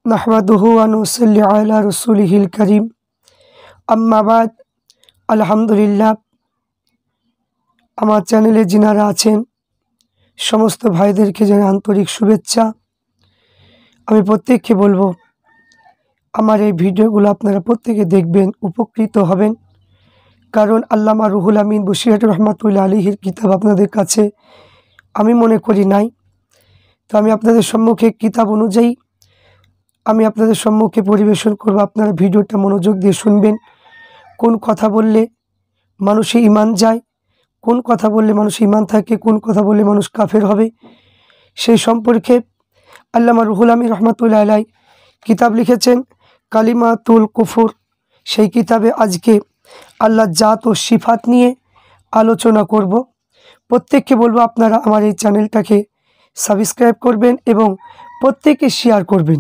नहमदुहु व नुसल्ली अला रसूलिहिल करीम अम्मा बाद अल्हम्दुलिल्लाह। আমার চ্যানেলে যিনারা আছেন সমস্ত ভাইদেরকে জানাই আন্তরিক শুভেচ্ছা। আমি প্রত্যেককে বলবো আমার এই ভিডিওগুলো আপনারা প্রত্যেকে দেখবেন, উপকৃত হবেন। কারণ আল্লামা রুহুল আমিন বশিরহাট রহমাতুল্লাহ আলাইহির কিতাব আপনাদের কাছে আমি মনে করি নাই, তো আমি আপনাদের সম্মুখে কিতাব অনুযায়ী আমি আপনাদের সম্মুখে পরিবেশন করব। আপনারা ভিডিওটা মনোযোগ দিয়ে শুনবেন। কোন কথা বললে মানুষের ঈমান যায়, কোন কথা বললে মানুষ ঈমান থাকে, কোন কথা বললে মানুষ কাফের হবে, সেই সম্পর্কে আল্লামা রুহুল আমিন রহমাতুল্লাহ আলাইহি কিতাব লিখেছেন কালিমাতুল কুফর। সেই কিতাবে আজকে আল্লাহর জাত ও সিফাত নিয়ে আলোচনা করব। প্রত্যেককে বলবো আপনারা আমার এই চ্যানেলটাকে সাবস্ক্রাইব করবেন এবং প্রত্যেকে শেয়ার করবেন।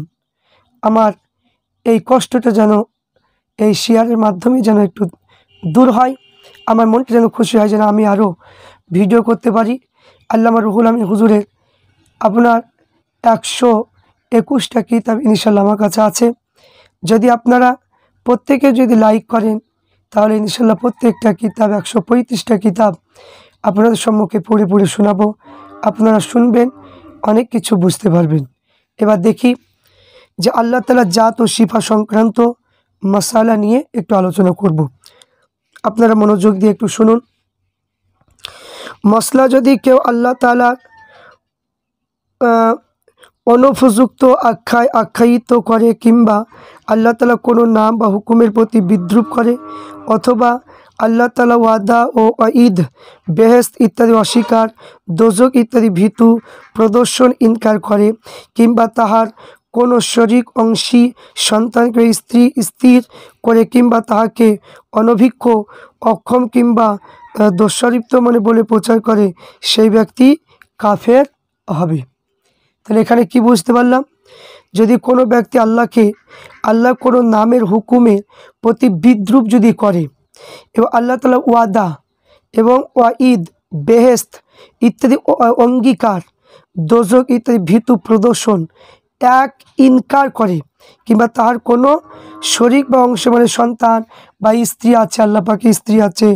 আমার এই কষ্টটা যেন এই শেয়ারের মাধ্যমে যেন একটু দূর হয়, আমার মনটা যেন খুশি হয়, যেন আমি আরও ভিডিও করতে পারি। আল্লামা রুহুল আমিন হুজুরের আপনার 121টা কিতাব ইনশাল্লাহ আমার কাছে আছে। যদি আপনারা প্রত্যেকে যদি লাইক করেন তাহলে ইনশাল্লাহ প্রত্যেকটা কিতাব 135টা কিতাব আপনাদের সম্মুখে পড়ে পড়ে শোনাবো। আপনারা শুনবেন, অনেক কিছু বুঝতে পারবেন। এবার দেখি যে আল্লাহ তাআলা জাত ও সিফা সংক্রান্ত মাসালা নিয়ে একটু আলোচনা করব। আপনারা মনোযোগ দিয়ে একটু শুনুন। মশলা যদি কেউ আল্লাহ তাআলার অনুপযুক্ত আখ্যায়িত করে কিংবা আল্লাহ তাআলা কোনো নাম বা হুকুমের প্রতি বিদ্রুপ করে অথবা আল্লাহ তাআলা ওয়াদা ও ঈদ, বেহেশত ইত্যাদি অস্বীকার, দোজখ ইত্যাদি ভীতু প্রদর্শন ইনকার করে কিংবা তাহার কোনো শরীক অংশী সন্তানকে স্থির করে কিংবা তাহাকে অনভিজ্ঞ, অক্ষম কিংবা দোষালিপ্ত মনে বলে প্রচার করে, সেই ব্যক্তি কাফের হবে। তাহলে এখানে কি বুঝতে পারলাম? যদি কোনো ব্যক্তি আল্লাহ কোনো নামের হুকুমের প্রতি বিদ্রুপ যদি করে এবং আল্লাহ তাআলা ওয়াদা এবং ওয়াঈদ, বেহেশত ইত্যাদি অঙ্গীকার, দোজখ ইত্যাদি ভীতু প্রদর্শন ইনকার করে কিংবা তার কোনো শরীক বা অংশ মানে সন্তান বা স্ত্রী আছে, আল্লাহ পাকের স্ত্রী আছে,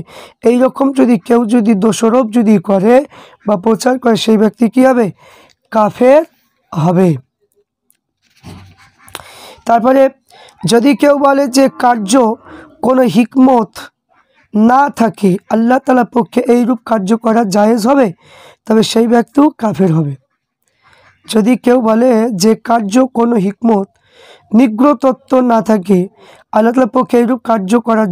এই রকম যদি কেউ যদি দোষারোপ যদি করে বা প্রচার করে, সেই ব্যক্তি কী হবে? কাফের হবে। তারপরে যদি কেউ বলে যে কার্য কোনো হিকমত না থাকে আল্লাহ তাআলার পক্ষে এইরূপ কার্য করা জায়েজ হবে, তবে সেই ব্যক্তিও কাফের হবে। যদি কেউ বলে যে কার্য কোনো হিকমত নিগ্রহ তত্ত্ব না থাকে আল্লাহ তাআলার পক্ষে এইরূপ কার্য করা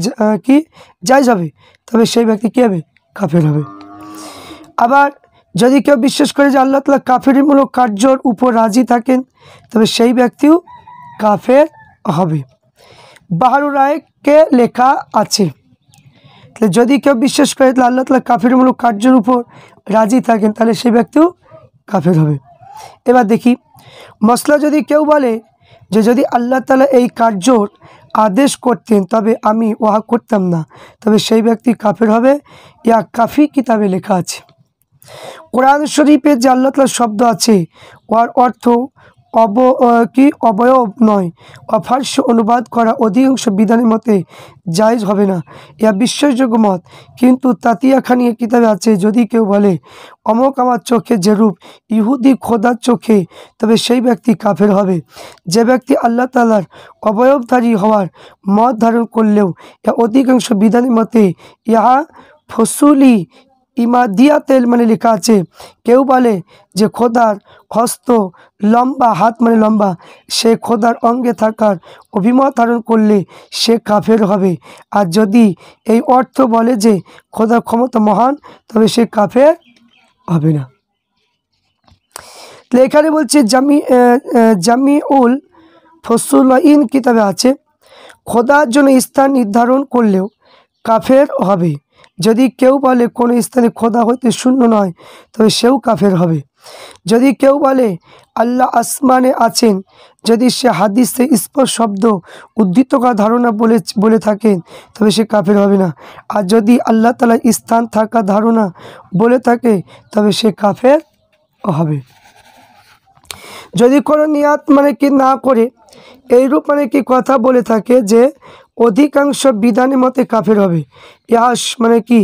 কি জায়েজ হবে, তবে সেই ব্যক্তি কী হবে? কাফের হবে। আবার যদি কেউ বিশ্বাস করে যে আল্লাহ তাআলা কাফেরিমূলক কার্যর উপর রাজি থাকেন, তবে সেই ব্যক্তিও কাফের হবে। বাহরুর রায়কে লেখা আছে, যদি কেউ বিশ্বাস করে তাহলে আল্লাহ তাআলা কাফেরমূলক কার্যের উপর রাজি থাকেন, তাহলে সেই ব্যক্তিও কাফের হবে। এবার দেখি মশলা যদি কেউ বলে যে যদি আল্লাহ তাআলা এই কার্যর আদেশ করতেন তবে আমি ওহা করতাম না, তবে সেই ব্যক্তি কাফের হবে। ইয়া কাফি কিতাবে লেখা আছে। কোরআন শরীফে যে আল্লাহ তাআলার শব্দ আছে ওর অর্থ অবয়ব নয়, অফার্স অনুবাদ করা অধিকাংশ বিধানের মতে জায়েজ হবে না, ইয়া বিশ্বাসযোগ্য মত। কিন্তু তাতিয়াখানিয়া কিতাবে আছে যদি কেউ বলে অমক আমার চোখে যেরূপ ইহুদি খোদার চোখে, তবে সেই ব্যক্তি কাফের হবে। যে ব্যক্তি আল্লাহ তাআলার অবয়বধারী হওয়ার মত ধারণ করলেও ইয়া অধিকাংশ বিধানের মতে ইহা ফসুলি ইমাদিয়াতেল মানে লেখা আছে, কেউ বলে যে খোদার হস্ত লম্বা, হাত মানে লম্বা, সে খোদার অঙ্গে থাকার অভিমত ধারণ করলে সে কাফের হবে। আর যদি এই অর্থ বলে যে খোদার ক্ষমতা মহান, তবে সে কাফের হবে না। এখানে বলছে জামিউল ফসুলাইন কিতাবে আছে খোদার জন্য স্থান নির্ধারণ করলেও কাফের হবে। যদি কেউ বলে কোনো স্থানে খোদা হইতে শূন্য নয়, তবে সেও কাফের হবে। যদি কেউ বলে আল্লাহ আসমানে আছেন, যদি সে হাদিসে স্পষ্ট শব্দ উদ্ধৃত করা ধারণা বলে থাকেন, তবে সে কাফের হবে না। আর যদি আল্লাহ তাআলার স্থান থাকা ধারণা বলে থাকে, তবে সে কাফের হবে। যদি কোনো নিয়াত মানে কি না করে এইরূপ মানে কি কথা বলে থাকে যে অধিকাংশ বিধানের মতে কাফের হবে, ইহা মানে কি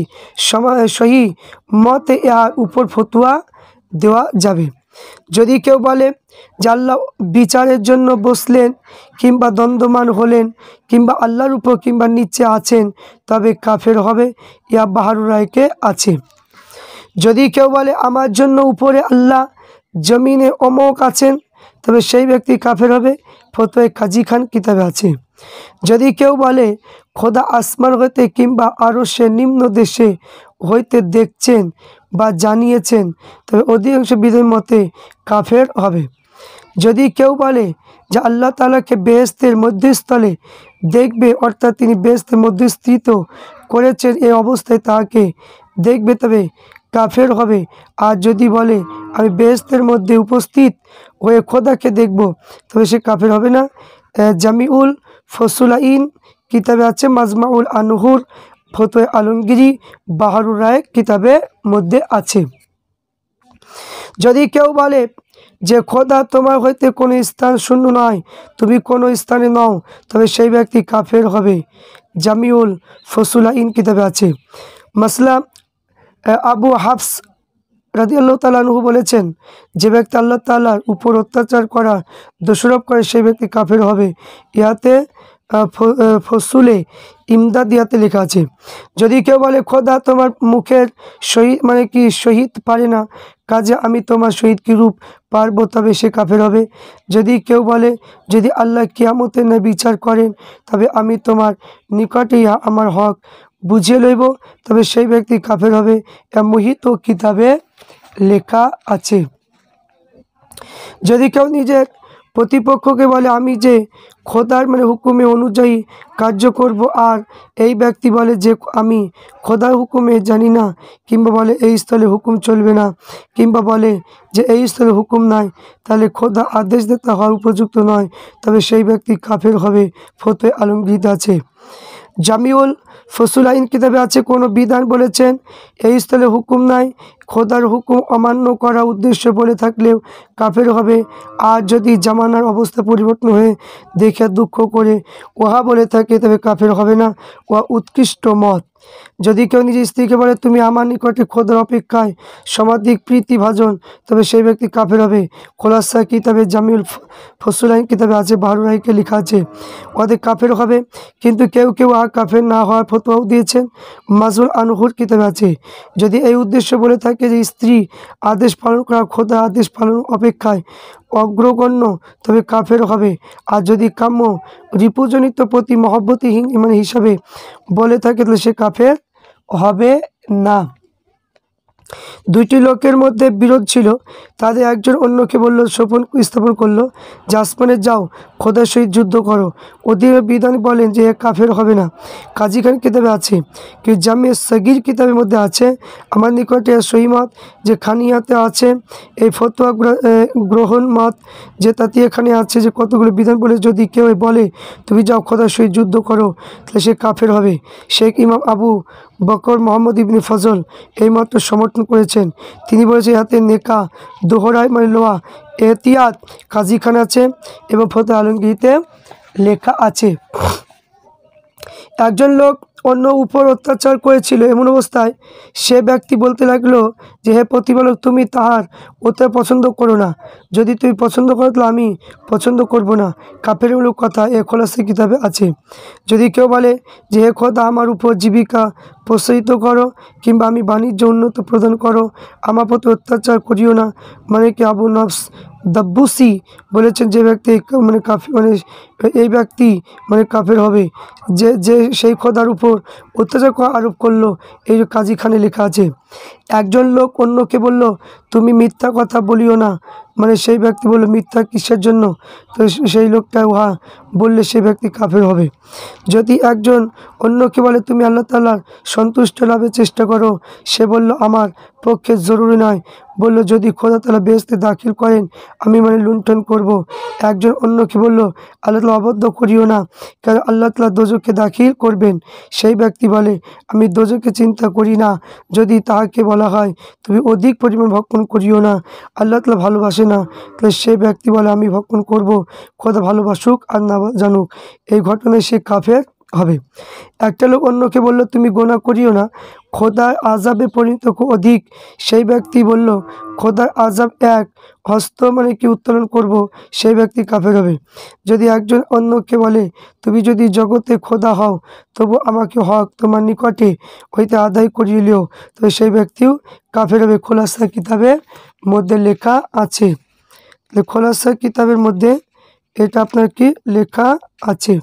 সহি মতে ইহার উপর ফতোয়া দেওয়া যাবে। যদি কেউ বলে যে আল্লাহ বিচারের জন্য বসলেন কিংবা দ্বন্দ্বমান হলেন কিংবা আল্লাহর উপর কিংবা নিচে আছেন, তবে কাফের হবে, ইয়া বাহারুর রায়কে আছে। যদি কেউ বলে আমার জন্য উপরে আল্লাহ জমিনে অমোক আছেন, তবে সেই ব্যক্তি কাফের হবে, ফতোয়া কাজী খান কিতাবে আছে। যদি কেউ বলে খোদা আসমান হইতে কিংবা আরও সে নিম্ন দেশে হইতে দেখছেন বা জানিয়েছেন, তবে অধিকাংশ বিদের মতে কাফের হবে। যদি কেউ বলে যে আল্লাহ তাআলাকে বেহেশতের মধ্যস্থলে দেখবে, অর্থাৎ তিনি বেহেশতের মধ্যস্থিত করেছেন, এই অবস্থায় তাহাকে দেখবে, তবে কাফের হবে। আর যদি বলে আমি বেহেশতের মধ্যে উপস্থিত হয়ে খোদাকে দেখব, তবে সে কাফের হবে না। জামিউল ফসুলাইন কিতাবে আছে, মাজমাউল আনহুর, ফতোয়া আলমগীরি, বাহারুর রায় কিতাবের মধ্যে আছে। যদি কেউ বলে যে খোদা তোমার হইতে কোনো স্থান শূন্য নয়, তুমি কোনো স্থানে নও, তবে সেই ব্যক্তি কাফের হবে। জামিউল ফসুলাইন কিতাবে আছে। মাসলা আবু হাফস রাদিয়াল্লাহু তাআলা আনহু বলেছেন, যে ব্যক্তি আল্লাহ তাআলার উপর অত্যাচার করা দোষারোপ করে সেই ব্যক্তি কাফের হবে। ইহাতে ফসুলে ইমদাদিয়াতে লেখা আছে। যদি কেউ বলে খোদা তোমার মুখের শহীদ মানে কি শহীদ পারে না, কাজে আমি তোমার শহীদ কি রূপ পারবো, তবে সে কাফের হবে। যদি কেউ বলে যদি আল্লাহ কিয়ামতে না বিচার করেন, তবে আমি তোমার নিকটে ইহা আমার হক বুঝিয়ে লইব, তবে সেই ব্যক্তি কাফের হবে। মুহিত কিতাবে লেখা আছে। যদি কেউ নিজের প্রতিপক্ষকে বলে আমি যে খোদার মানে হুকুমে অনুযায়ী কার্য করব, আর এই ব্যক্তি বলে যে আমি খোদার হুকুমে জানি না, কিংবা বলে এই স্থলে হুকুম চলবে না, কিংবা বলে যে এই স্থলে হুকুম নাই, তাহলে খোদা আদেশদাতা হওয়ার উপযুক্ত নয়, তবে সেই ব্যক্তি কাফের হবে। ফতোয়া আলমগীর আছে। জামিউল ফসুলাইন কিতাবে আছে, কোনো বিধান বলেছেন এই স্থলে হুকুম নাই, খোদার হুকুম অমান্য করা উদ্দেশ্য বলে থাকলেও কাফের হবে। আর যদি জামানার অবস্থা পরিবর্তন হয়ে দেখে দুঃখ করে উহা বলে থাকে, তবে কাফের হবে না, উহা উৎকৃষ্ট মত। যদি কেউ নিজের স্ত্রীকে বলে তুমি আমার নিকটে খোদার অপেক্ষায় সমাধিক প্রীতিভাজন, তবে সেই ব্যক্তি কাফের হবে। খোলাসা কিতাবে জামিউল ফসুলাইন কিতাবে আছে, বাহারুর রায়কে লেখা আছে, ওদের কাফের হবে। কিন্তু কেউ কেউ কাফের না হওয়ার ফতোয়াও দিয়েছেন। মাজুল আনহুর কিতাবে আছে, যদি এই উদ্দেশ্য বলে থাকে যে স্ত্রী আদেশ পালন করা খোদা আদেশ পালন অপেক্ষায় অগ্রগণ্য, তবে কাফের হবে। আর যদি কাম্য রিপুজনিত প্রতি মহব্বতী মানে হিসাবে বলে থাকে, তাহলে সে কাফের হবে না। দুইটি লোকের মধ্যে বিরোধ ছিল, তাদের একজন অন্যকে বলল স্থাপন করলো যে আসমানে যাও, খোদার সহিত যুদ্ধ করো। অধীর বিধান বলেন যে কাফের হবে না। কাজী খান কিতাবে আছে, কি জামে সগীর কিতাবের মধ্যে আছে, আমার নিকটে সহিমত যে খানিয়াতে আছে, এই ফতোয়া গ্রহণ মত যে তাতে এখানে আছে যে কতগুলো বিধান বলে যদি কেউ বলে তুমি যাও খোদার সহিত যুদ্ধ করো, তাহলে সে কাফের হবে। শেখ ইমাম আবু বকর মোহাম্মদ ইবনে ফজল এই মত সমর্থন করেছেন। তিনি বলেছেন হাতে নেকা দোহরায় মানে লোয়া এহতিয়াত কাজী খান আছে এবং ফতোয়া আলমগীরিতে লেখা আছে। একজন লোক অন্য উপর অত্যাচার করেছিল, এমন অবস্থায় সে ব্যক্তি বলতে লাগলো যে হে প্রতিপালক, তুমি তাহার অত্যাচার পছন্দ করো না, যদি তুমি পছন্দ করো তাহলে আমি পছন্দ করব না। কাফের মূলক কথা এ খোলাসা কিতাবে আছে। যদি কেউ বলে যে হে খোদা আমার উপর জীবিকা প্রসারিত করো কিংবা আমি বাণিজ্য উন্নত প্রদান করো, আমার প্রতি অত্যাচার করিও না, মানে কি আবু নফস দাব্বুসি বলেছেন যে ব্যক্তি মানে এই ব্যক্তি মানে কাফের হবে যে যে সেই খোদার উপর অত্যাচার আরোপ করলো, এই কাজী খানে লেখা আছে। একজন লোক অন্যকে বলল তুমি মিথ্যা কথা বলিও না, মানে সেই ব্যক্তি বলল মিথ্যা কিসের জন্য, তো সেই লোকটা উহা বললে সেই ব্যক্তি কাফের হবে। যদি একজন অন্যকে বলে তুমি আল্লাহ তাআলার সন্তুষ্ট লাভের চেষ্টা করো, সে বলল আমার পক্ষে জরুরি নয়, বলল যদি খোদা তাআলা বেহেশতে দাখিল করেন আমি মানে লুণ্ঠন করব। একজন অন্যকে বলল আল্লাহ তাআলা অবদ্ধ করিও না, কারণ আল্লাহ তাআলা দোজখে দাখিল করবেন। সেই ব্যক্তি বলে আমি দোজখে চিন্তা করি না, যদি তাহাকে বলে বলা হয় তুমি অধিক পরিমাণ ভক্ষণ করিও না, আল্লাহ তাআলা ভালোবাসে না, তাহলে সে ব্যক্তি বলে আমি ভক্ষণ করব, খোদা ভালোবাসুক আর না জানুক, এই ঘটনায় সে কাফের হবে। একটা লোক অন্যকে বলল তুমি গোনা করিও না, খোদার আযাবে পরিণত অধিক, সেই ব্যক্তি বলল খোদার আযাব এক, হস্ত মানে কি উত্তোলন করব, সেই ব্যক্তি কাফের হবে। যদি একজন অন্যকে বলে তুমি যদি জগতে খোদা হও তবু আমাকে হক তোমার নিকটে হইতে আদায় করিয়ে লিও, তো সেই ব্যক্তিও কাফের হবে। খোলাসা কিতাবের মধ্যে লেখা আছে, খোলাসা কিতাবের মধ্যে এটা আপনার কি লেখা আছে।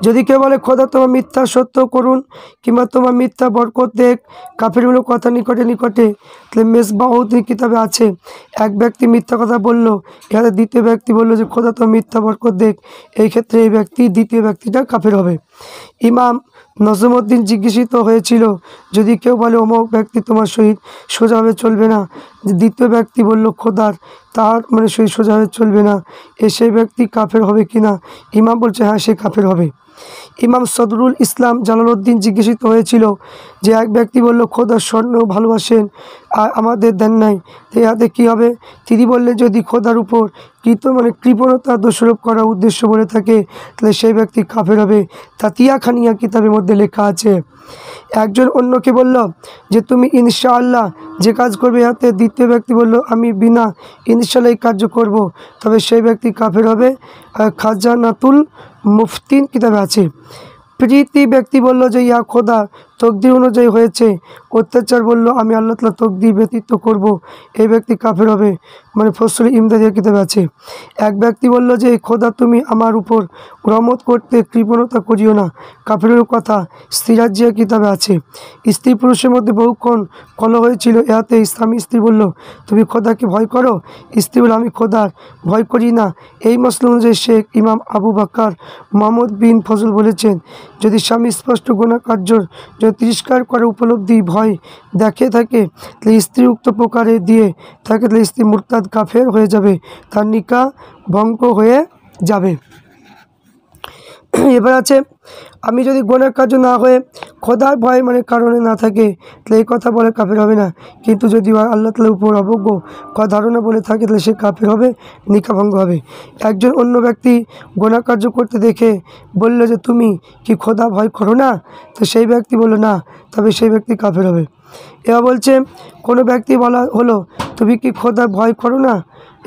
যদি কেউ বলে খোদা তোমার মিথ্যা সত্য করুন কিংবা তোমার মিথ্যা বরকত দেখ, কাফিরমূলক কথা নিকটে নিকটে, তাহলে মেসবাউদ্দি কিতাবে আছে এক ব্যক্তি মিথ্যা কথা বলল, এখানে দ্বিতীয় ব্যক্তি বলল যে খোদা তোমার মিথ্যা বরকত দেখ, এই ক্ষেত্রে এই ব্যক্তি দ্বিতীয় ব্যক্তিটা কাফের হবে। ইমাম নজমউদ্দিন জিজ্ঞাসিত হয়েছিল যদি কেউ বলে অমুক ব্যক্তি তোমার সহিত সোজাভাবে চলবে না, দ্বিতীয় ব্যক্তি বলল খোদার তার মানে সহিত সোজাভাবে চলবে না, সেই ব্যক্তি কাফের হবে কিনা? ইমাম বলছে হ্যাঁ সে কাফের হবে। ইমাম সদরুল ইসলাম জালালউদ্দিন জিজ্ঞাসিত হয়েছিল যে এক ব্যক্তি বলল খোদা স্বর্ণ ভালোবাসেন আর আমাদের দেন নাই, তো ইহাতে কী হবে? তিনি বললেন যদি খোদার উপর কৃপণতা দোষারোপ করার উদ্দেশ্য বলে থাকে তাহলে সেই ব্যক্তি কাফের হবে। তাতিয়া খানিয়া কিতাবের মধ্যে লেখা আছে। একজন অন্যকে বলল যে তুমি ইনশাআল্লাহ যে কাজ করবে, ইহাতে দ্বিতীয় ব্যক্তি বলল আমি বিনা ইনশাআল্লাহ এই কার্য করব, তবে সেই ব্যক্তি কাফের হবে। খাজানাতুল মুফতিন কিতাবে আছে। প্রীতি ব্যক্তি বলল যে ইয়া খোদা তকদির অনুযায়ী হয়েছে, অত্যাচার বলল আমি আল্লাহ তাআলা তকদির ব্যতীত করব, এই ব্যক্তি কাফের হবে, মানে ফসল ইমদাদিয়া কিতাবে আছে। এক ব্যক্তি বলল যে খোদা তুমি আমার উপর রহমত করতে কৃপণতা করিও না, কাফেরের কথা সিরাজিয়া কিতাবে আছে। স্ত্রী পুরুষের মধ্যে বহুক্ষণ কলহ হয়েছিল, ইহাতে স্বামী স্ত্রী বলল তুমি খোদাকে ভয় করো, স্ত্রী বলল আমি খোদার ভয় করি না। এই মসলা অনুযায়ী শেখ ইমাম আবু বাক্কার মোহাম্মদ বিন ফজল বলেছেন যদি স্বামী স্পষ্ট গুনাহ কার্যর যদি তিরস্কার করে উপলব্ধি ভয় দেখে থাকে তাহলে স্ত্রী উক্ত প্রকারে দিয়ে থাকে, তাহলে স্ত্রী মুরতাদ কাফের হয়ে যাবে, তার নিকাহ ভঙ্গ হয়ে যাবে। এবার আছে আমি যদি গুনাহ কার্য না হয়ে খোদার ভয় মানে কারণে না থাকে তাহলে এই কথা বলে কাফের হবে না, কিন্তু যদি আল্লাহ তাআলার উপর অবজ্ঞ ধারণা বলে থাকে তাহলে সে কাফের হবে, নিকাহ ভঙ্গ হবে। একজন অন্য ব্যক্তি গুনাহ কার্য করতে দেখে বলল যে তুমি কি খোদা ভয় করো না, তো সেই ব্যক্তি বলল না, তবে সেই ব্যক্তি কাফের হবে। এবার বলছে কোনো ব্যক্তি বলা হলো তুমি কি খোদা ভয় করো না,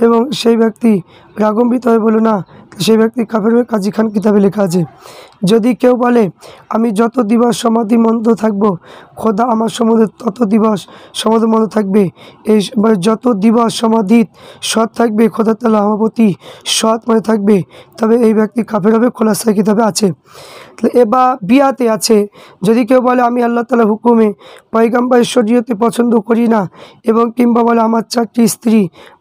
এবং সেই ব্যক্তি রাগম্বিত হয়ে বলল না, সেই ব্যক্তি কাফের হবে। কাজী খান কিতাবে লেখা আছে যদি কেউ বলে আমি যত দিবস সমাধি মন্দ থাকব, খোদা আমার সম্বন্ধে তত দিবস সমাধি মন্দ থাকবে, এই যত দিবস সমাধিত সৎ থাকবে খোদা তাআলা আমার প্রতি সৎ মানে থাকবে, তবে এই ব্যক্তি কাফের হবে। খোলাসা কিতাবে আছে। এবার বিয়াতে আছে যদি কেউ বলে আমি আল্লাহ তাআলার হুকুমে পয়গম্বরের শরীয়তে পছন্দ করি না, এবং কিংবা বলে আমার 4টি স্ত্রী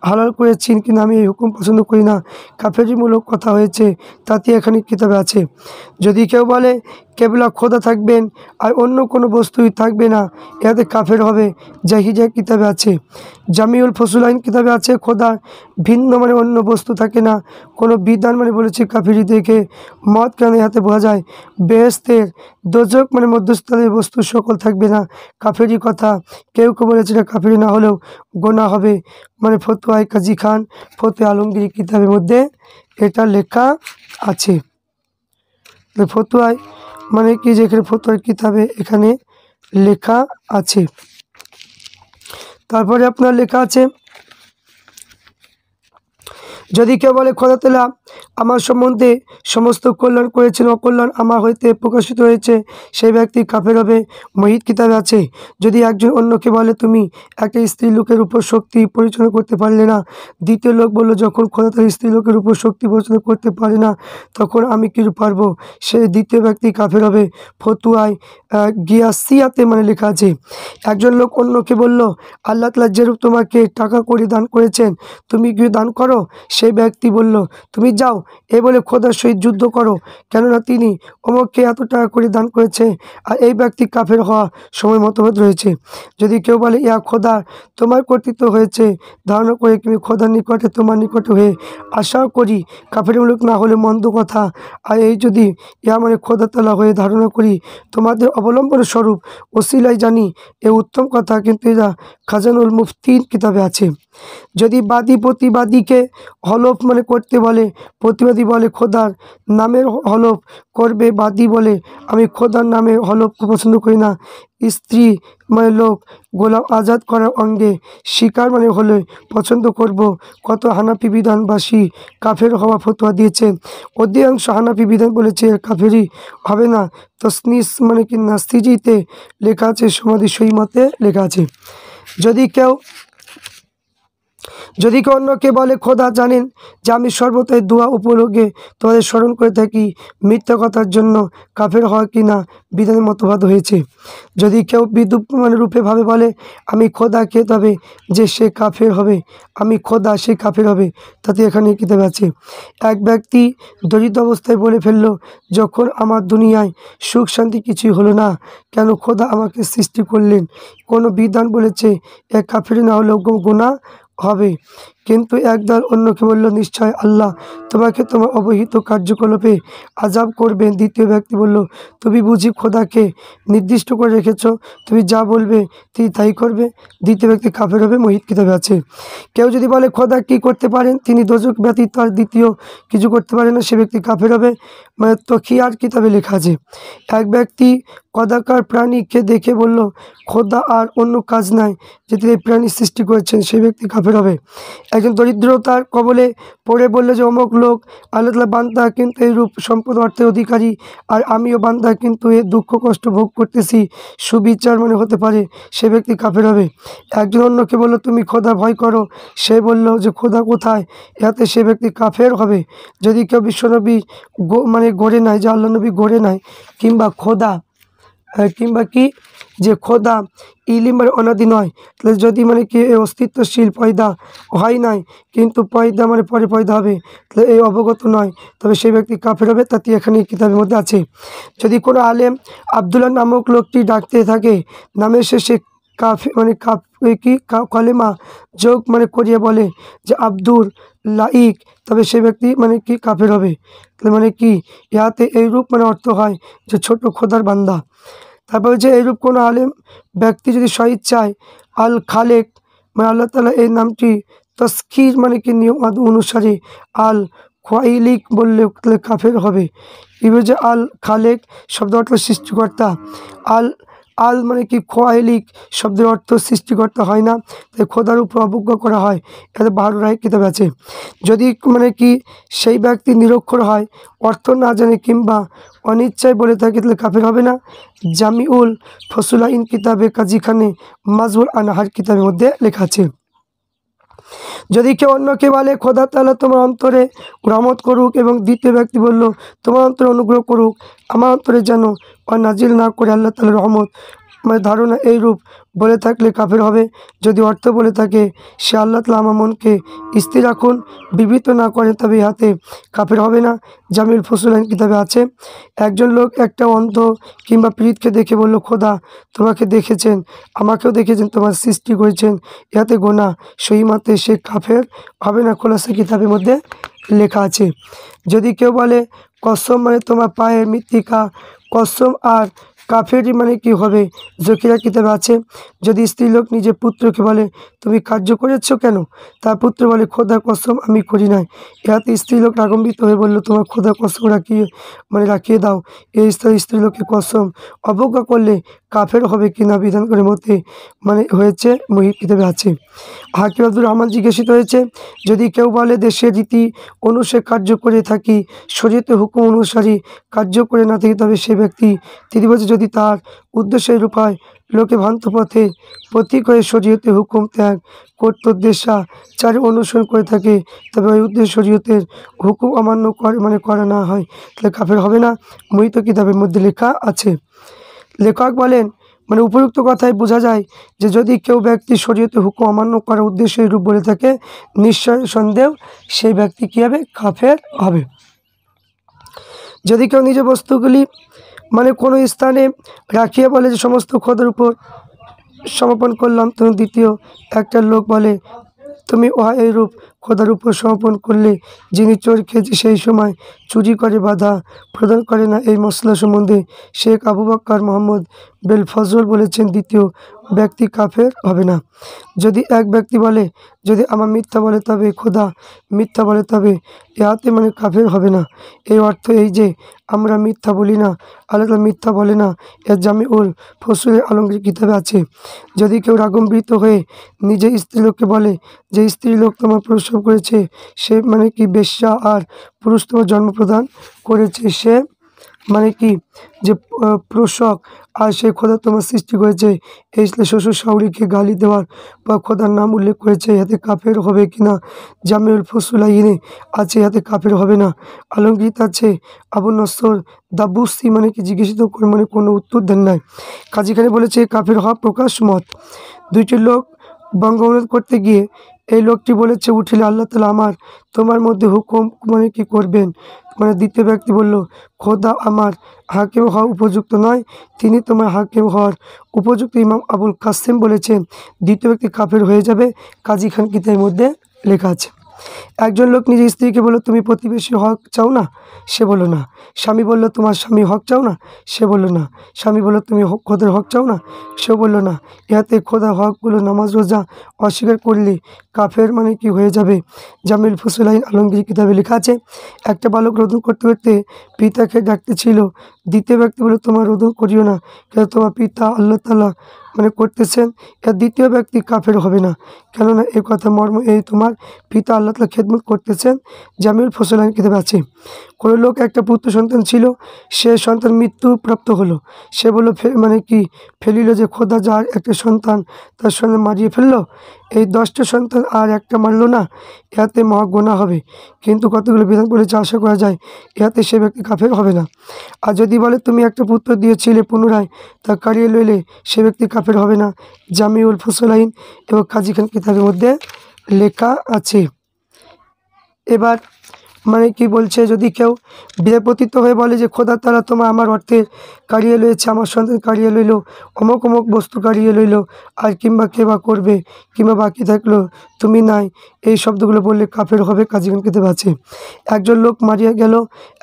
হালাল করেছেন কিন্তু আমি এই হুকুম পছন্দ করি না, কাফেরিমূলক কথা হয়েছে, তাতে এখানে কিতাবে আছে। যদি কেউ বলে কেবলা খোদা থাকবেন আর অন্য কোনো বস্তুই থাকবে না, এতে কাফের হবে, জাহিরিয়া কিতাবে আছে। জামিউল ফসুলাইন কিতাবে আছে খোদার ভিন্ন মানে অন্য বস্তু থাকে না, কোনো বিধান মানে বলেছে কাফিরি দেখে মত কেন হাতে বোঝা যায়। বেহেশতের দোজক মানে মধ্যস্থলের বস্তু সকল থাকবে না, কাফেরি কথা। কেউ কেউ বলেছে এটা কাফেরি না হলেও গোনা হবে, মানে ফতোয়ায় কাজী খান ফতোয়া আলমগীর কিতাবের মধ্যে এটা লেখা আছে। ফতোয়ায় মানে কি যেখানে ফতোয়ার কিতাবে এখানে লেখা আছে। তারপরে আপনার লেখা আছে যদি কেউ বলে খোদা তাআলা আমার সম্বন্ধে সমস্ত কল্যাণ করেছেন, অকল্যাণ আমার হইতে প্রকাশিত হয়েছে, সেই ব্যক্তি কাফের হবে। মুহিত কিতাবে আছে যদি একজন অন্যকে বলে তুমি একটা স্ত্রী লোকের উপর শক্তি পরিচালনা করতে পারলে না, দ্বিতীয় লোক বলল যখন খোদা তার স্ত্রী লোকের উপর শক্তি পরিচালনা করতে পারে না তখন আমি কি পারবো, সে দ্বিতীয় ব্যক্তি কাফের হবে। ফতুয়ায় গিয়াসিয়াতে মানে লেখা আছে একজন লোক অন্যকে বলল আল্লাহ তাআলা যেরূপ তোমাকে টাকা করে দান করেছেন তুমি কি দান করো, সেই ব্যক্তি বলল, তুমি যাও, এই বলে খোদার সহিত যুদ্ধ করো, কেননা তিনি অমুককে এত টাকা করে দান করেছে আর এই ব্যক্তি কাফের হওয়া সময় মতভেদ রয়েছে। যদি কেউ বলে, ইয়া খোদা, তোমার কর্তৃত্ব হয়েছে ধারণা করে তুমি খোদার নিকটে তোমার নিকটে হয়ে আশাও করি, কাফের মুলুক না হলে মন্দ কথা। আর এই যদি ইয়া মানে খোদা তাআলা হয়ে ধারণা করি তোমাদের অবলম্বন স্বরূপ ওসিলাই জানি, এ উত্তম কথা, কিন্তু এরা খাজানুল মুফতিন কিতাবে আছে। যদি বাদী প্রতিবাদীকে হলফ মানে করতে বলে, প্রতিবাদী বলে খোদার নামের হলফ করবে, বাদী বলে আমি খোদার নামে হলফ পছন্দ করি না, স্ত্রী মানে লোক গোলাম আজাদ করার অঙ্গে শিকার মানে হলে পছন্দ করব, কত হানাফি বিধানবাসী কাফের হওয়া ফতোয়া দিয়েছে। অধিকাংশ হানাফি বিধান বলেছে এর কাফেরই হবে না। তসনিস মানে কি নাস্তিজিতে লেখা আছে, সমাধি সহিমতে লেখা আছে। যদি কেউ অন্যকে বলে, খোদা জানেন যে আমি সর্বদাই দোয়া উপলক্ষে তোমাদের স্মরণ করে থাকি, মিথ্যা কথার জন্য কাফের হওয়া কি না বিধানের মতবাদ হয়েছে। যদি কেউ বিদ্যুৎ মানে রূপে ভাবে বলে, আমি খোদাকে, তবে যে সে কাফের হবে, আমি খোদা সে কাফের হবে, তাতে এখানে কিতাবে আছে। এক ব্যক্তি দরিদ্র অবস্থায় বলে ফেলল, যখন আমার দুনিয়ায় সুখ শান্তি কিছুই হলো না, কেন খোদা আমাকে সৃষ্টি করলেন? কোনো বিধান বলেছে এ কাফের না হলেও গুনাহ হবে। কিন্তু একদল অন্যকে বলল, নিশ্চয় আল্লাহ তোমাকে তোমার অবহিত কার্যকলাপে আযাব করবেন। দ্বিতীয় ব্যক্তি বলল, তুমি বুঝি খোদাকে নির্দিষ্ট করে রেখেছ, তুমি যা বলবে তিনি তাই করবে। দ্বিতীয় ব্যক্তি কাফের হবে, মুহিত কিতাবে আছে। কেউ যদি বলে খোদা কি করতে পারেন, তিনি দোজখ ব্যতীত আর দ্বিতীয় কিছু করতে পারেন না, সে ব্যক্তি কাফের হবে, মানে তখিয়ার কিতাবে লেখা আছে। এক ব্যক্তি কদাকার প্রাণীকে দেখে বলল, খোদা আর অন্য কাজ নাই যে তিনি প্রাণী সৃষ্টি করেছেন, সেই ব্যক্তি কাফের হবে। একজন দরিদ্রতার কবলে পড়ে বলল যে অমুক লোক আল্লাহ তাআলা বান্দা, কিন্তু এই রূপ সম্পদ অর্থের অধিকারী, আর আমিও বান্দা, কিন্তু এ দুঃখ কষ্ট ভোগ করতেছি, সুবিচার মানে হতে পারে, সে ব্যক্তি কাফের হবে। একজন অন্যকে বলল, তুমি খোদা ভয় করো, সে বলল যে খোদা কোথায়, এতে সে ব্যক্তি কাফের হবে। যদি কেউ বিশ্বনবী মানে গড়ে নাই, যে আল্লাহ নবী গড়ে নাই, কিংবা খোদা কিংবা কি যে খোদা ইলিমের অনাদি নয়, তাহলে যদি মানে কি অস্তিত্বশীল পয়দা হয় নাই, কিন্তু পয়দা মানে পরে পয়দা হবে, তাহলে এই অবগত নয়, তবে সেই ব্যক্তি কাফের হবে, তাতে এখানে কিতাবের মধ্যে আছে। যদি কোনো আলেম আবদুল্লাহ নামক লোকটি ডাকতে থাকে, নামের শেষে কলেমা যোগ মানে করিয়ে বলে যে আব্দুর লাইক, তবে সে ব্যক্তি মানে কি কাফের হবে। তাহলে মানে কি ইহাতে এইরূপ মানে অর্থ হয় যে ছোট খোদার বান্দা। তারপরে যে এইরূপ কোনো আলেম ব্যক্তি যদি স্বইচ্ছায় আল খালেক মানে আল্লাহ তাআলা এই নামটি তস্কির মানে কি নিয়ম অনুসারে আল খোয়াইলিক বললে তাহলে কাফের হবে। এবার যে আল খালেক শব্দ অর্থ সৃষ্টিকর্তা, আল মানে কি খোয়াইলিক শব্দের অর্থ সৃষ্টিকর্তা হয় না, তাই খোদার উপর অবজ্ঞা করা হয়, এতে 12 রায় কিতাব আছে। যদি মানে কি সেই ব্যক্তি নিরক্ষর হয়, অর্থ না জানে কিংবা অনিচ্ছায় বলে থাকে, তাহলে কাফের হবে না। জামিউল ফসুলাইন কিতাবে কাজী খানে মাজহুল আনহার কিতাবের মধ্যে লেখা আছে। যদি কেউ অন্যকে বলে, খোদা তাআলা তোমার অন্তরে রহমত করুক, এবং দ্বিতীয় ব্যক্তি বলল, তোমার অন্তরে অনুগ্রহ করুক, আমার অন্তরে যেন নাজিল না করে আল্লাহ তাআলার রহমত মানে ধারণা, এইরূপ বলে থাকলে কাফের হবে। যদি অর্থ বলে থাকে সে আল্লাহ তাআলা আমার মনকে স্থির রাখুন, বিবৃত না করে, তবে ইহাতে কাফের হবে না। জামিল ফসুলাইন কিতাবে আছে। একজন লোক একটা অন্ধ কিংবা পীড়িতকে দেখে বলল, খোদা তোমাকে দেখেছেন, আমাকেও দেখেছেন, তোমার সৃষ্টি করেছেন, ইহাতে গোনা সহিমাতে সে কাফের হবে না, খোলাসা কিতাবের মধ্যে লেখা আছে। যদি কেউ বলে কসম মানে তোমার পায়ের মৃত্তিকা, কসম আর কাফেরই মানে কি হবে, জকিরা কিতাবে আছে। যদি স্ত্রীলোক নিজের পুত্রকে বলে, তুমি কার্য করেছ কেন, তার পুত্র বলে, খোদার কসম আমি করি নাই, ইহাতে স্ত্রীলোক রাগান্বিত হয়ে বলল, তোমার খোদার কসম রাখিয়ে দাও। এই স্ত্রীলোকের কসম অবজ্ঞা করলে কাফের হবে কিনা বিধান করে মতে মানে হয়েছে, মুহিত কিতাবে আছে। হাকিম আব্দুর রহমান জিজ্ঞাসিত হয়েছে, যদি কেউ বলে দেশের রীতি অনুসারে কার্য করে থাকি, শরীয়তের হুকুম অনুসারী কার্য করে না থাকি, তবে সে ব্যক্তি, তিনি বলছে, যদি তার উদ্দেশ্যের রূপায় লোকে ভ্রান্ত পথে প্রতীক হয়ে শরীয়তের হুকুম ত্যাগ করতে উদ্দেশ্যাচারে অনুসরণ করে থাকে, তবে ওই উদ্দেশ্য শরীয়তের হুকুম অমান্য করে করা না হয়, তাহলে কাফের হবে না, মুহিত কিতাবের মধ্যে লেখা আছে। লেখক বলেন, মানে উপযুক্ত কথায় বোঝা যায় যে যদি কেউ ব্যক্তি শরীয়তের হুকুম অমান্য করার উদ্দেশ্যে এই রূপ বলে থাকে, নিশ্চয় সন্দেহ সেই ব্যক্তি কী হবে? কাফের হবে। যদি কেউ নিজ বস্তুগুলি মানে কোনো স্থানে রাখিয়া বলে যে সমস্ত খোদার উপর সমর্পণ করলাম, তখন দ্বিতীয় একটা লোক বলে তুমি উহা এইরূপ খোদার উপর সমর্পণ করলে, যিনি চোর খেয়েছে সেই সময় চুরি করে বাধা প্রদান করে না। এই মশলা সম্বন্ধে শেখ আবু বকর মোহাম্মদ বেল ফজল বলেছেন, দ্বিতীয় ব্যক্তি কাফের হবে না। যদি এক ব্যক্তি বলে যদি আমার মিথ্যা বলে তবে খোদা মিথ্যা বলে, তবে ইহাতে মানে কাফের হবে না। এই অর্থ এই যে আমরা মিথ্যা বলি না, আল্লাহ মিথ্যা বলে না, এর জামিউল ফসুলের আলমগীর কিতাবে আছে। যদি কেউ রাগম্বিত হয়ে নিজে স্ত্রীলোককে বলে যে স্ত্রীলোক তোমার প্রসব করেছে, সে মানে কি বেশ্যা, আর পুরুষ তোমার জন্ম প্রদান করেছে, সে মানে কি যে প্রসব, আর সেই খোদা তোমার সৃষ্টি করেছে, এই শ্বশুর শাশুড়িকে গালি দেওয়ার বা খোদার নাম উল্লেখ করেছে, ইহাতে কাফের হবে কিনা জামিউল ফসুলাইনে আছে, ইহাতে কাফের হবে না। আলমগীর আছে আবু নসর দাবুসি মানে কি জিজ্ঞাসিত করে মানে কোনো উত্তর দেন নাই। কাজীখানে বলেছে কাফের হওয়া প্রকাশ মত। দুইটি লোক বঙ্গবন্ধ করতে গিয়ে এই লোকটি বলেছে উঠিলে আল্লাহ তাআলা আমার তোমার মধ্যে হুকুম মানে কি করবেন। মানে দ্বিতীয় ব্যক্তি বলল খোদা আমার হাকিম হওয়া উপযুক্ত নয়, তিনি তোমার হাকিম হওয়ার উপযুক্ত। ইমাম আবুল কাসেম বলেছেন দ্বিতীয় ব্যক্তি কাফের হয়ে যাবে। কাজী খান কিতাবের মধ্যে লেখা আছে। একজন লোক নিজের স্ত্রীকে বলল তুমি প্রতিবেশী হক চাও না, সে বলল না। স্বামী বলল তোমার স্বামী হক চাও না, সে বলল না। স্বামী বলল তুমি খোদার হক চাও না, সেও বলল না। ইহাতে খোদার হকগুলো নামাজ রোজা অস্বীকার করলে কাফের মানে কি হয়ে যাবে। জামিল ফসুলাইন আলমগীর কিতাবে লেখা আছে, একটা বালক রোদন করতে করতে পিতাকে ডাকতেছিল। দ্বিতীয় ব্যক্তি বলে তোমার রোদন করিও না, কেন তোমার পিতা আল্লাহ তাআলা মানে করতেছেন। এর দ্বিতীয় ব্যক্তি কাফের হবে না, কেননা এই কথা মর্ম এই তোমার পিতা আল্লাহ তাআলা খেদমত করতেছেন। জামিউল ফসলাইন কিতাবে আছে। কোনো লোক একটা পুত্র সন্তান ছিল, সে সন্তান মৃত্যুপ্রাপ্ত হলো। সে বলল মানে কি ফেলিল যে খোদা যার একটা সন্তান তার সঙ্গে মারিয়ে ফেললো, এই 10টা সন্তান আর একটা মারল না, ইহাতে মহা গুনাহ হবে। কিন্তু কতগুলো বিধান বলেছে আশা করা যায় ইহাতে সে ব্যক্তি কাফের হবে না। আর যদি বলে তুমি একটা পুত্র দিয়েছিলে পুনরায় তা কাড়িয়ে লইলে, সে ব্যক্তি কাফের হবে না। জামিউল ফসলাইন এবং কাজী খান কিতাবের মধ্যে লেখা আছে। এবার মানে কি বলছে, যদি কেউ বিপতিত হয়ে বলে যে খোদা তাআলা তোমার আমার অর্থে কাড়িয়ে লইছে, আমার সন্তান কাড়িয়ে লইল, অমুক অমুক বস্তু কাড়িয়ে লইল, আর কিংবা কে বা করবে, কিংবা বাকি থাকলো তুমি নাই, এই শব্দগুলো বললে কাফের হবে। কাজী খান কিতাবে আছে। একজন লোক মারিয়া গেল,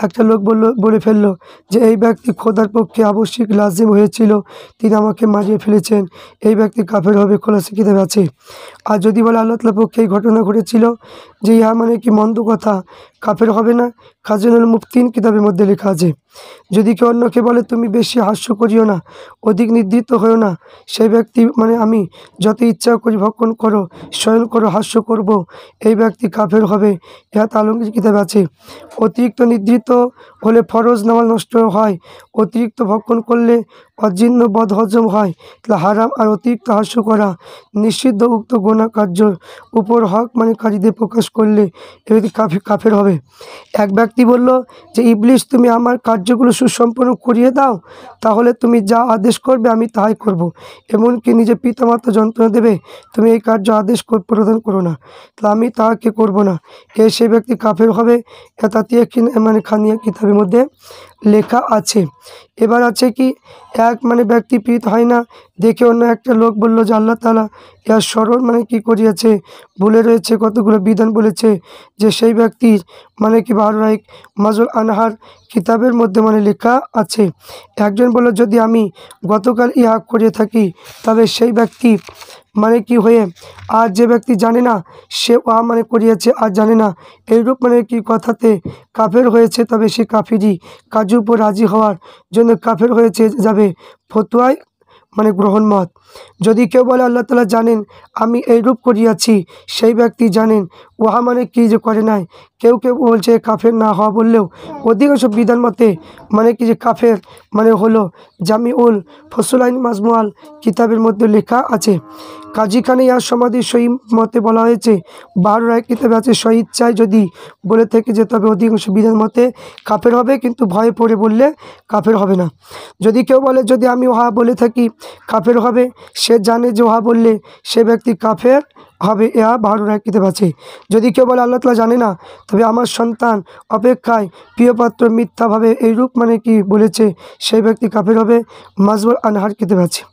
একটা লোক বলে ফেলল যে এই ব্যক্তি খোদার পক্ষে আবশ্যিক লাজিম হয়েছিল, তিনি আমাকে মারিয়ে ফেলেছেন, এই ব্যক্তি কাফের হবে। খোলাসা কিতাবে আছে। আর যদি বলে আল্লাহ তাআলার পক্ষে এই ঘটনা ঘটেছিল, যে ইহা মানে কি মন্দ কথা, কাফের হবে না। খাজানুল মুফতিন কিতাবের মধ্যে লেখা আছে। যদি কেউ অন্যকে বলে তুমি বেশি হাস্য করিও না, অধিক নির্দিত হয়েও না, সেই ব্যক্তি মানে আমি যত ইচ্ছা করি ভক্ষণ করো, শয়ন করো, হাস্য করব, এই ব্যক্তি কাফের হবে। ইহাতে আলমগীর কিতাবে আছে। অতিরিক্ত নির্দিত হলে ফরজ নামাজ নষ্ট হয়, অতিরিক্ত ভক্ষণ করলে অজীর্ণ বদহজম হয়, তাহলে হারাম। আর অতিরিক্ত হাস্য করা নিষিদ্ধ। উক্ত গুনাহ কার্যর উপর হক মানে কাজীদের প্রকাশ করলে এ ব্যক্তি কাফের হবে। এক ব্যক্তি বলল যে ইবলিস তুমি আমার কার্যগুলো সুসম্পন্ন করিয়ে দাও, তাহলে তুমি যা আদেশ করবে আমি তাই করব। এমনকি নিজে পিতামাতা যন্ত্রণা দেবে, তুমি এই কার্য আদেশ প্রদান করো না, তাহলে আমি তাহাকে করব না। সেই ব্যক্তি কাফের হবে। তাতিয়া মানে খানিয়া কিতাবের মধ্যে লেখা আছে। এবার আছে কি এক মানে ব্যক্তি পীড়িত হয় না দেখে অন্য একটা লোক বলল যে আল্লাহ তাআলা ইহার স্মরণ মানে কি করিয়াছে, ভুলে রয়েছে, কতগুলো বিধান বলেছে, যে সেই ব্যক্তির মানে কি বাররাইক মাজুল আনহার কিতাবের মধ্যে মানে লেখা আছে। একজন বলল যদি আমি গতকাল ইহা করে থাকি, তবে সেই ব্যক্তি মানে কি হয়ে আর যে ব্যক্তি জানে না সে উহা মানে করিয়াছে আর জানে না, এইরূপ মানে কি কথাতে কাফের হয়েছে, তবে সে কাফিরি কাজের উপর রাজি হওয়ার জন্য কাফের হয়েছে যাবে। ফতুয়ায় মানে গ্রহণ মত। যদি কেউ বলে আল্লাহ তাআলা জানেন আমি এইরূপ করিয়াছি, সেই ব্যক্তি জানেন উহা মানে কি যে করে নাই। কেউ কেউ বলছে কাফের না হওয়া বললেও অধিকাংশ বিধান মতে মানে কি যে কাফের মানে হলো জামিউল ফসলাইন মাজমুআল কিতাবের মধ্যে লেখা আছে। কাজী খানে ইয়ার সমাধি সহি মতে বলা হয়েছে, 12 রায় কিতাবে আছে স্বইচ্ছায় যদি বলে থেকে যে তবে অধিকাংশ বিধান মতে কাফের হবে, কিন্তু ভয়ে পড়ে বললে কাফের হবে না। যদি কেউ বলে যদি আমি উহা বলে থাকি কাফের হবে, সে জানে যে উহা বললে সে ব্যক্তি কাফের হবে, ইহা 12 রায় কিতাব আছে। যদি কেউ বলে আল্লাহ তাআলা জানে না, তবে আমার সন্তান অপেক্ষায় প্রিয়পাত্র মিথ্যাভাবে এইরূপ মানে কি বলেছে, সেই ব্যক্তি কাফের হবে, মাজমুল আনহার কিতাব আছে।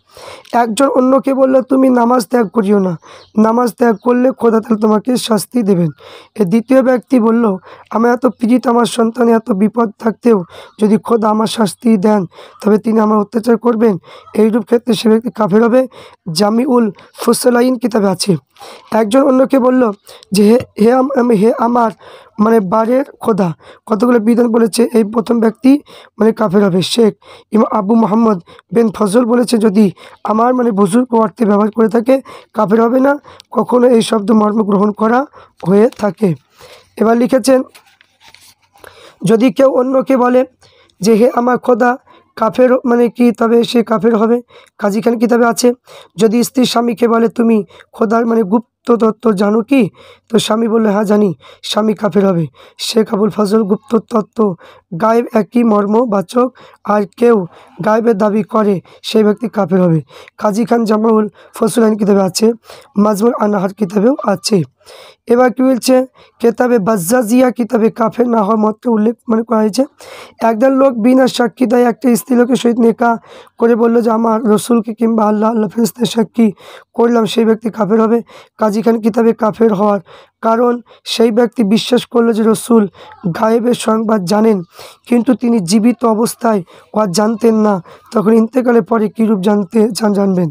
একজন অন্যকে বলল তুমি নামাজ ত্যাগ করিও না, নামাজ ত্যাগ করলে খোদা তাআলা তোমাকে শাস্তি দেবেন। এ দ্বিতীয় ব্যক্তি বলল আমার এত পীড়িত আমার সন্তানে এত বিপদ থাকতেও যদি খোদা আমার শাস্তি দেন তবে তিনি আমার অত্যাচার করবেন, এইরূপ ক্ষেত্রে সে ব্যক্তি কাফের হবে, জামিউল ফুসলাইন কিতাবে আছে। একজন অন্যকে বলল যে হে আমার মানে বারের খোদা, কতগুলো বিধান বলেছে, এই প্রথম ব্যক্তি মানে কাফের হবে। শেখ ইমাম আবু মোহাম্মদ বিন ফজল বলেছে যদি আমার মানে বুজুর্গ অর্থে ব্যবহার করে থাকে কাফের হবে না, কখনো এই শব্দ মর্ম গ্রহণ করা হয়ে থাকে। এবার লিখেছেন যদি কেউ অন্যকে বলে যে হে আমার খোদা, কাফের মানে কি তবে সে কাফের হবে। কাজী খান কিতাবে আছে যদি স্ত্রী স্বামীকে বলে তুমি খোদার মানে গুপ্ত তত্ত্ব জানো কি, তো স্বামী বললে হ্যাঁ জানি, স্বামী কাফের হবে। শেখ আবুল ফজল গুপ্ত তত্ত্ব গায়েব একই মর্মবাচক, আর কেউ গায়েবের দাবি করে সেই ব্যক্তি কাফের হবে। কাজী খান জামাউল ফসলাইন কিতাবে আছে, মাজমুল আনহার কিতাবেও আছে। এবার কি বলছে কেতাবে বাজ্জাজিয়া কিতাবে কাফের না হওয়ার মতকে উল্লেখ মানে করা হয়েছে। একদল লোক বিনা সাক্ষী দেয় একটা স্ত্রী লোকের সহিত নেকা করে বলল যে আমার রসুলকে কিংবা আল্লাহ ফেরেশতার সাক্ষী করলাম, সেই ব্যক্তি কাফের হবে। কাজী খান কিতাবে কাফের হওয়ার কারণ সেই ব্যক্তি বিশ্বাস করলো যে রসুল গায়েবের সংবাদ জানেন, কিন্তু তিনি জীবিত অবস্থায় উহা জানতেন না, তখন ইন্তেকালের পরে কীরূপ জানবেন।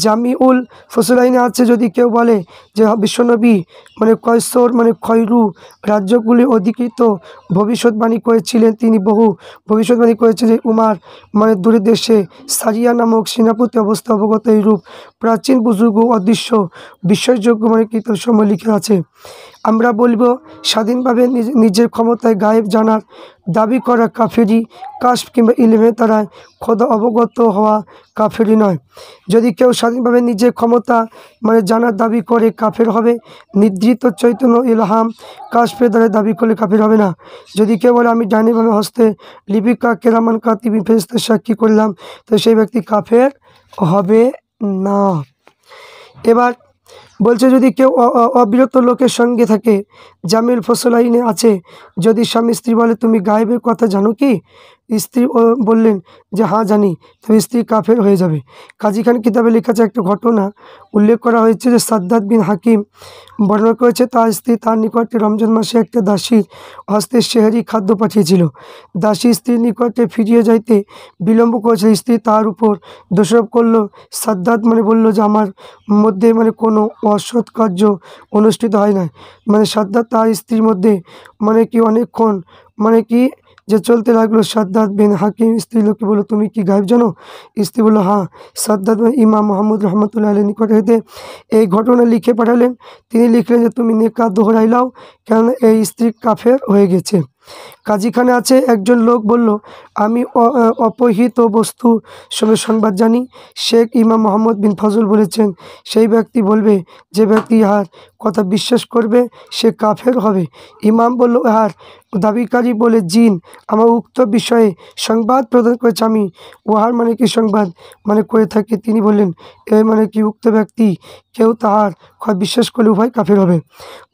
জামিউল ফসলাইনে আছে যদি কেউ বলে যে বিশ্বনবী মানে কয়সর মানে খয়রু রাজ্যগুলি অধিকৃত ভবিষ্যৎবাণী করেছিলেন, তিনি বহু ভবিষ্যৎবাণী করেছে যে উমার মানে দূরের দেশে সারিয়া নামক সেনাপতি অবস্থা অবগত, এইরূপ প্রাচীন বুজুর্গ অদৃশ্য বিশ্বাসযোগ্য মানে কিতাব সময় লিখে আছে। আমরা বলবো স্বাধীনভাবে নিজের ক্ষমতায় গায়েব জানার দাবি করা কাফেরি, কাশফ কিংবা ইলমের দ্বারা খোদা অবগত হওয়া কাফেরি নয়। যদি কেউ স্বাধীনভাবে নিজের ক্ষমতা মানে জানার দাবি করে কাফের হবে, নির্দিষ্ট চৈতন্য ইলহাম কাশফের দ্বারা দাবি করলে কাফের হবে না। যদি কেউ বলে আমি ডাইনিভাবে হস্তে লিপিকা কেরামান কাতিবিন ফেরেশতার সাক্ষী করলাম, তো সেই ব্যক্তি কাফের হবে না। এবার বলছে যদি কেউ অবিরত লোকের সঙ্গে থাকে, জামিল ফসলাইনে আছে যদি স্বামী স্ত্রী বলে তুমি গায়েবের কথা জানো কি, স্ত্রী বললেন যে হ্যাঁ জানি, তবে স্ত্রী কাফের হয়ে যাবে। কাজী খান কিতাবে লেখা আছে একটা ঘটনা উল্লেখ করা হয়েছে যে সাদ্দাত বিন হাকিম বর্ণনা করেছে তার স্ত্রী তার নিকটে রমজান মাসে একটা দাসীর হস্তে সেহরি খাদ্য পাঠিয়েছিল। দাসী স্ত্রীর নিকটে ফিরিয়ে যাইতে বিলম্ব করেছিল, স্ত্রী তার উপর দোষারোপ করলো। সাদ্দাত মানে বলল যে আমার মধ্যে মানে কোনো অসৎ কার্য অনুষ্ঠিত হয় না। মানে সাদ্দাত তার স্ত্রীর মধ্যে মানে কি অনেকক্ষণ মানে কি যে চলতে লাগলো। সাদ্দাত বিন হাকিম স্ত্রী লোককে বলল তুমি কি গায়েব জানো? স্ত্রী বলল হ্যাঁ। সাদ্দাত ইমাম মোহাম্মদ রহমতুল্লাহ আলাইহির নিকট হইতে এই ঘটনা লিখে পাঠালেন। তিনি লিখলেন যে তুমি নেকা দোহরাইলাও, কেননা এই স্ত্রী কাফের হয়ে গেছে। কাজী খানে আছে একজন লোক বলল আমি অপহৃত বস্তু সঙ্গে সংবাদ জানি। শেখ ইমাম মোহাম্মদ বিন ফজল বলেছেন সেই ব্যক্তি বলবে যে ব্যক্তি ইহার কথা বিশ্বাস করবে সে কাফের হবে। ইমাম বলল ইহার দাবিকারী বলে জিন আমার উক্ত বিষয়ে সংবাদ প্রদান করেছে, আমি উহার মানে কি সংবাদ মানে করে থাকি। তিনি বললেন এর মানে কি উক্ত ব্যক্তি কেউ তাহার কথা বিশ্বাস করলে উভয় কাফের হবে।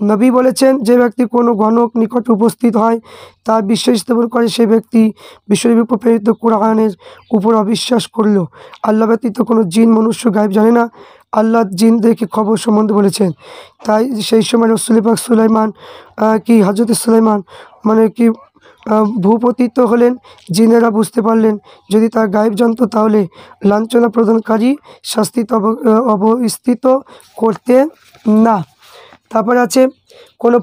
নবী বলেছেন যে ব্যক্তি কোনো গণক নিকট উপস্থিত হয় তার বিশ্বাস স্থাপন করে, সে ব্যক্তি বিশ্বনবীর উপর প্রেরিত কোরআনের উপর অবিশ্বাস করল। আল্লাহ ব্যতীত কোনো জিন মনুষ্য গায়েব জানে না। আল্লাহ জিনদেরকে খবর সম্বন্ধে বলেছেন। তাই সেই সময় রসুল পাক সুলাইমান কি হযরত সুলাইমান মানে কি ভূপতিত হলেন। জিনেরা বুঝতে পারলেন যদি তার গায়েব জানত তাহলে লাঞ্ছনা প্রদানকারী শাস্তি অবস্থিত করতে না। তারপরে আছে কোনো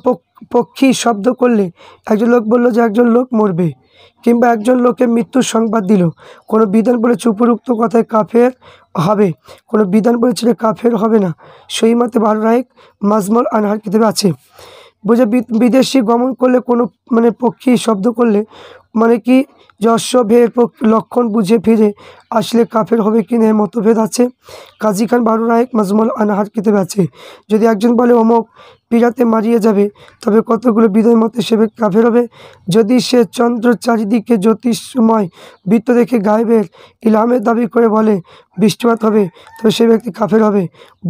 পক্ষী শব্দ করলে একজন লোক বলল যে একজন লোক মরবে, কিংবা একজন লোকের মৃত্যুর সংবাদ দিল, কোনো বিধান বলেছে উপরোক্ত কথায় কাফের হবে, কোনো বিধান বলেছে যে কাফের হবে না, সেই মতে বাররায়েক মাজমুল আনহার কিতাবে আছে। বুঝে বিদেশি গমন করলে কোনো পক্ষী শব্দ করলে কি যে অশ্বভের লক্ষণ বুঝে ফিরে আসলে কাফের হবে কি না মতভেদ আছে। কাজী খান বাররায়েক মাজমুল আনহার কিতাবে আছে। যদি একজন বলে অমুক পিরাতে মারিয়ে যাবে, তবে কতগুলো বিদায় মতে সে ব্যক্তি কাফের হবে। যদি সে চন্দ্র চারিদিকে জ্যোতিষময় বৃত্ত দেখে গায়েবের ইলহামের দাবি করে বলে বৃষ্টিপাত হবে, তবে সে ব্যক্তি কাফের হবে।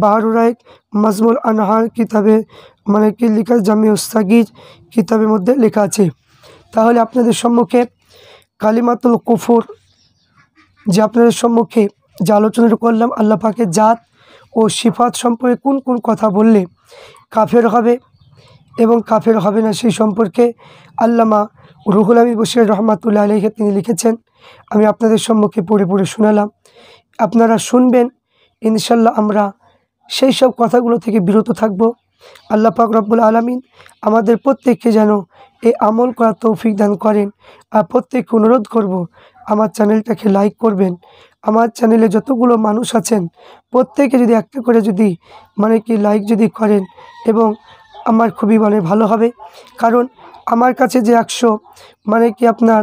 বাররায়েক মাজমুল আনহার কিতাবে কি লেখা, জামিউস সাগীর কিতাবের মধ্যে লেখা আছে। তাহলে আপনাদের সম্মুখে কালিমাতুল কুফর যে আপনাদের সম্মুখে যে আলোচনাটা করলাম, আল্লাহ পাকের জাত ও সিফাত সম্পর্কে কোন কোন কথা বললে কাফের হবে এবং কাফের হবে না, সেই সম্পর্কে আল্লামা রুহুল আমিন বশির রহমাতুল্লাহ আলাইহি তিনি লিখেছেন। আমি আপনাদের সম্মুখে পড়ে পড়ে শোনালাম, আপনারা শুনবেন। ইনশাল্লাহ আমরা সেই সব কথাগুলো থেকে বিরত থাকব। আল্লাহ পাক রব্বুল আলামিন আমাদের প্রত্যেককে যেন এই আমল করার তৌফিক দান করেন। আর প্রত্যেককে অনুরোধ করব, আমার চ্যানেলটাকে লাইক করবেন। আমার চ্যানেলে যতগুলো মানুষ আছেন প্রত্যেকে যদি একটা করে যদি লাইক যদি করেন, এবং আমার খুবই ভালো হবে। কারণ আমার কাছে যে 100 আপনার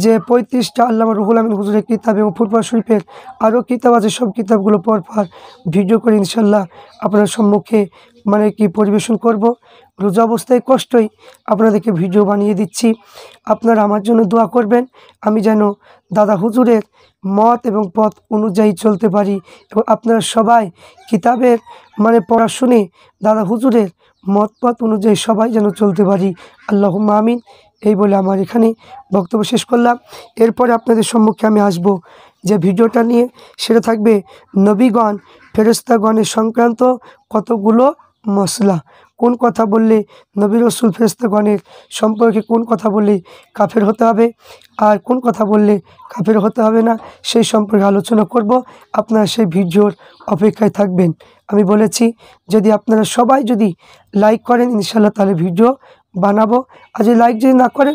যে 35টা আল্লামা রুহুল আমিন হুজুরের কিতাব এবং ফুরফুরা শরীফের আরও কিতাব আছে, সব কিতাবগুলো পরপর ভিডিও করে ইনশাল্লাহ আপনার সম্মুখে পরিবেশন করব। রোজা অবস্থায় কষ্টই আপনাদেরকে ভিডিও বানিয়ে দিচ্ছি। আপনারা আমার জন্য দোয়া করবেন, আমি যেন দাদা হুজুরের মত এবং পথ অনুযায়ী চলতে পারি, এবং আপনারা সবাই কিতাবের পড়া শুনে দাদা হুজুরের মত পথ অনুযায়ী সবাই যেন চলতে পারি। আল্লাহুম্মা আমিন। এই বলে আমার এখানে বক্তব্য শেষ করলাম। এরপরে আপনাদের সম্মুখে আমি আসব যে ভিডিওটা নিয়ে, সেটা থাকবে নবীগণ ফেরেশতাগণের সংক্রান্ত কতগুলো মসলা, কোন কথা বললে নবী রাসূল ফেরেশতাগণের সম্পর্কে কোন কথা বললে কাফের হতে হবে, আর কোন কথা বললে কাফের হতে হবে না, সেই সম্পর্কে আলোচনা করব। আপনারা সেই ভিডিওর অপেক্ষায় থাকবেন। আমি বলেছি যদি আপনারা সবাই যদি লাইক করেন ইনশাল্লাহ তাহলে ভিডিও বানাবো, আর যদি লাইক যদি না করেন